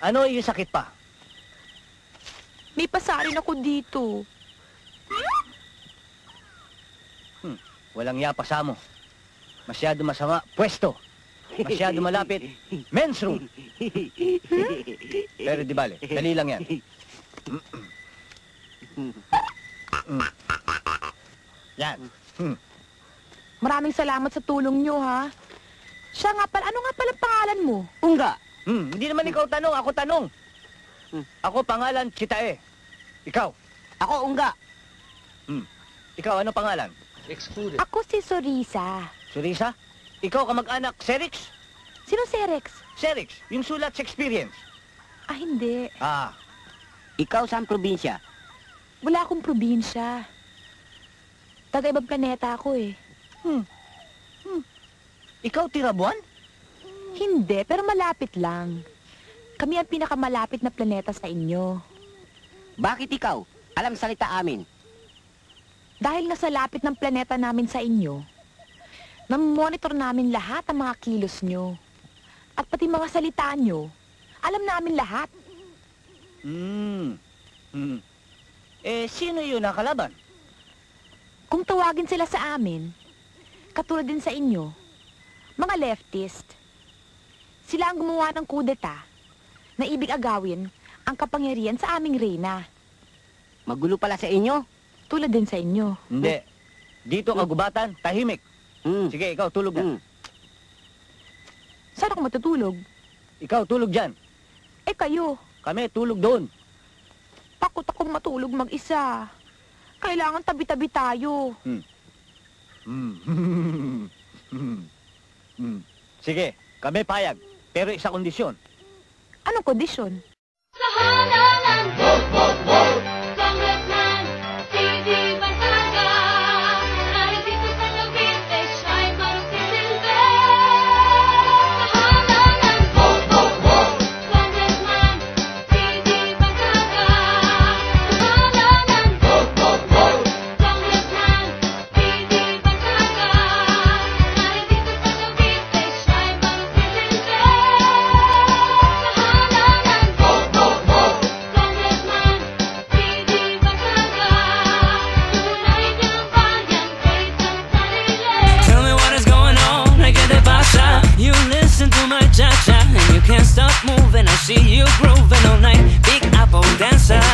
Ano yung sakit pa? May pasarin ako dito. Walang yapasa mo. Masyado masama, pwesto. Masyado malapit, men's room. Pero di bale, dali lang yan. Yan. Maraming salamat sa tulong nyo, ha? Siya nga pala, ano nga pala pangalan mo? Ungga. Hindi naman ikaw tanong, ako tanong. Ako pangalan, Chitae. Ikaw? Ako, Ungga. Ikaw, ano pangalan? Excluded. Ako si Sorisa. Surisa? Ikaw kamag-anak, Serix? Sino si Rex? Serix, yung sulat sa experience. Ah, hindi. Ikaw saan probinsya? Wala akong probinsya. Taga-ibang planeta ako eh. Ikaw tirabuan? Hindi, pero malapit lang. Kami ang pinakamalapit na planeta sa inyo. Bakit ikaw? Alam salita amin. Dahil nga sa lapit ng planeta namin sa inyo, namonitor namin lahat ang mga kilos nyo. At pati mga salita nyo, alam namin lahat. Sino yun nakalaban? Kung tawagin sila sa amin, katulad din sa inyo, mga leftist, sila ang gumawa ng kudeta na ibig agawin ang kapangyarihan sa aming reyna. Magulo pala sa inyo? Tulad din sa inyo. Hindi. Dito kagubatan, tahimik. Sige, ikaw tulog na. Saan ako matutulog? Ikaw tulog dyan. Eh kayo, Kami tulog doon. takot akong matulog mag-isa. Kailangan tabi-tabi tayo. Sige, kami payag. Pero isa kondisyon. Anong kondisyon? Sa halalan, Congressman C.D. Bansaga, dahil dito sa Cavite, siya'y marusilbe. Sa halalan, Congressman C.D. Bansaga, sa halalan, Congressman C.D. Bansaga, dahil dito sa Cavite, siya'y marusilbe. Sa halalan, Congressman C.D. Bansaga, tunay niyang bayan kay Sansanile. Tell me what is going on, I get the pasa. You listen to my cha-cha and you can't stop moving. I see you grooving all night, Big Apple dancer.